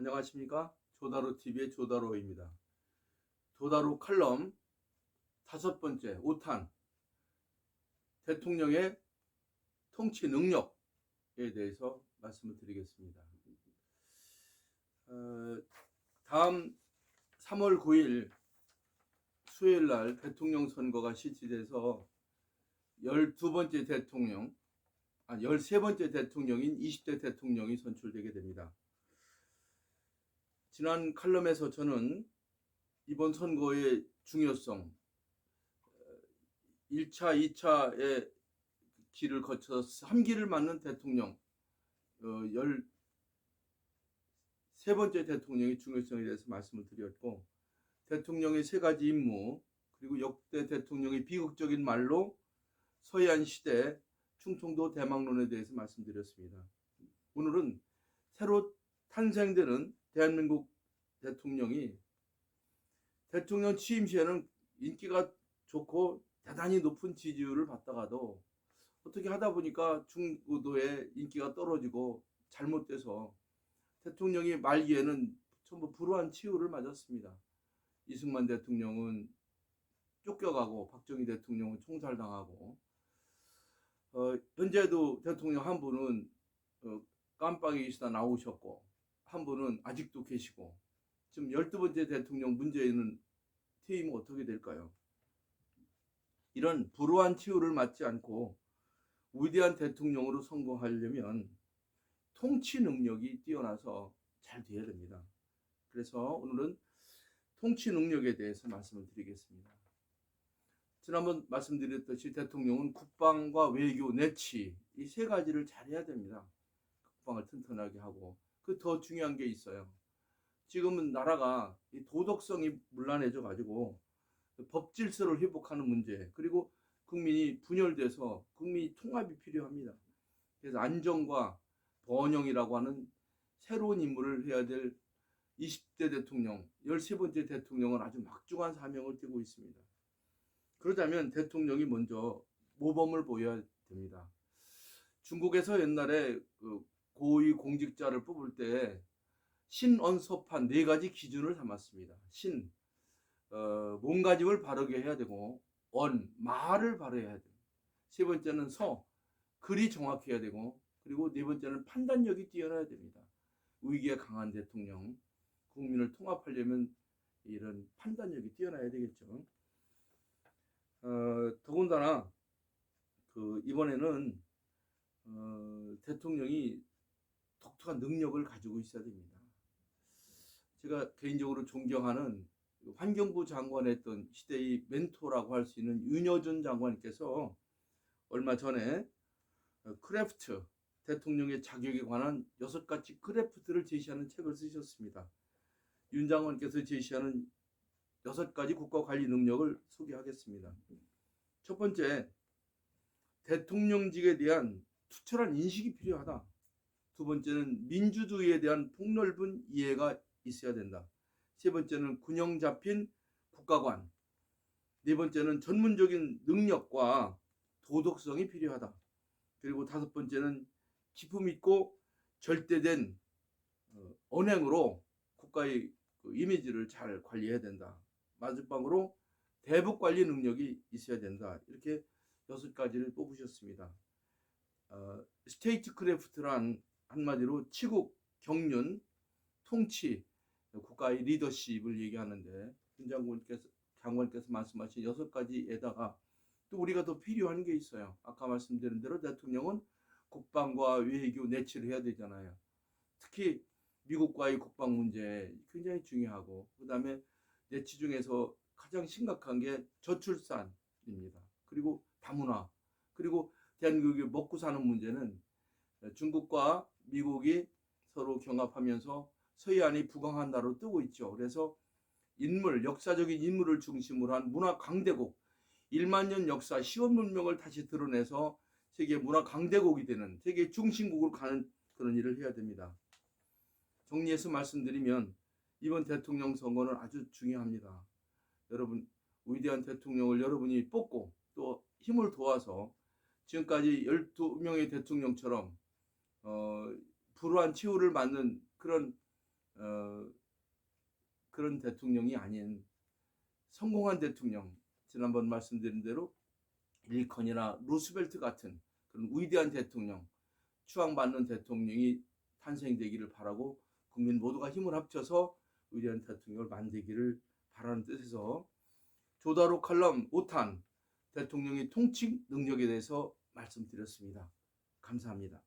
안녕하십니까? 조다로 TV의 조다로입니다. 조다로 칼럼 5번째 5탄 대통령의 통치 능력에 대해서 말씀을 드리겠습니다. 다음 3월 9일 수요일 날 대통령 선거가 실시돼서 12번째 대통령, 13번째 대통령인 20대 대통령이 선출되게 됩니다. 지난 칼럼에서 저는 이번 선거의 중요성, 1차, 2차의 길을 거쳐서 3기를 맞는 대통령, 13번째 대통령의 중요성에 대해서 말씀을 드렸고, 대통령의 3가지 임무, 그리고 역대 대통령의 비극적인 말로 서해안 시대 충청도 대망론에 대해서 말씀드렸습니다. 오늘은 새로 탄생되는 대한민국 대통령이 대통령 취임 시에는 인기가 좋고 대단히 높은 지지율을 받다가도 어떻게 하다 보니까 중도에 인기가 떨어지고 잘못돼서 대통령이 말기에는 전부 불우한 치유를 맞았습니다. 이승만 대통령은 쫓겨가고 박정희 대통령은 총살당하고 현재도 대통령 한 분은 깜빡이 있다 나오셨고 한 분은 아직도 계시고 지금 12번째 대통령 문재인은 퇴임은 어떻게 될까요? 이런 불우한 치유를 맞지 않고 위대한 대통령으로 성공하려면 통치 능력이 뛰어나서 잘 돼야 됩니다. 그래서 오늘은 통치 능력에 대해서 말씀을 드리겠습니다. 지난번 말씀드렸듯이 대통령은 국방과 외교, 내치 이 3가지를 잘해야 됩니다. 국방을 튼튼하게 하고 그 더 중요한 게 있어요. 지금은 나라가 도덕성이 문란해져 가지고 법 질서를 회복하는 문제, 그리고 국민이 분열돼서 국민 통합이 필요합니다. 그래서 안정과 번영이라고 하는 새로운 임무를 해야 될 20대 대통령, 13번째 대통령은 아주 막중한 사명을 띠고 있습니다. 그러자면 대통령이 먼저 모범을 보여야 됩니다. 중국에서 옛날에 고위 공직자를 뽑을 때 신언서판 4가지 기준을 삼았습니다. 신, 몸가짐을 바르게 해야 되고, 말을 바르게 해야 되고, 3번째는 글이 정확해야 되고, 그리고 4번째는 판단력이 뛰어나야 됩니다. 위기에 강한 대통령, 국민을 통합하려면 이런 판단력이 뛰어나야 되겠죠. 더군다나 이번에는 대통령이 독특한 능력을 가지고 있어야 됩니다. 제가 개인적으로 존경하는 환경부 장관했던 시대의 멘토라고 할 수 있는 윤여준 장관께서 얼마 전에 크래프트, 대통령의 자격에 관한 6가지 크래프트를 제시하는 책을 쓰셨습니다. 윤 장관께서 제시하는 6가지 국가관리 능력을 소개하겠습니다. 첫 번째, 대통령직에 대한 투철한 인식이 필요하다. 2번째는 민주주의에 대한 폭넓은 이해가 있어야 된다. 3번째는 균형 잡힌 국가관. 4번째는 전문적인 능력과 도덕성이 필요하다. 그리고 5번째는 기품 있고 절대된 언행으로 국가의 이미지를 잘 관리해야 된다. 마지막으로 대북 관리 능력이 있어야 된다. 이렇게 6가지를 뽑으셨습니다. 스테이트 크래프트란 한마디로 치국, 경륜, 통치, 국가의 리더십을 얘기하는데 윤 장관께서 말씀하신 6가지에다가 또 우리가 더 필요한 게 있어요. 아까 말씀드린 대로 대통령은 국방과 외교, 내치를 해야 되잖아요. 특히 미국과의 국방 문제 굉장히 중요하고, 그 다음에 내치 중에서 가장 심각한 게 저출산입니다. 그리고 다문화, 그리고 대한민국이 먹고 사는 문제는 중국과 미국이 서로 경합하면서 서해안이 부강한 나라로 뜨고 있죠. 그래서 역사적인 인물을 중심으로 한 문화 강대국, 1만 년 역사, 시원 문명을 다시 드러내서 세계 문화 강대국이 되는, 세계 중심국으로 가는 그런 일을 해야 됩니다. 정리해서 말씀드리면 이번 대통령 선거는 아주 중요합니다. 여러분, 위대한 대통령을 여러분이 뽑고 또 힘을 도와서 지금까지 12명의 대통령처럼 불우한 치유를 맞는 그런 그런 대통령이 아닌 성공한 대통령, 지난번 말씀드린 대로 릴컨이나 루스벨트 같은 그런 위대한 대통령, 추앙받는 대통령이 탄생되기를 바라고 국민 모두가 힘을 합쳐서 위대한 대통령을 만들기를 바라는 뜻에서 조다로 칼럼 5탄 대통령의 통치 능력에 대해서 말씀드렸습니다. 감사합니다.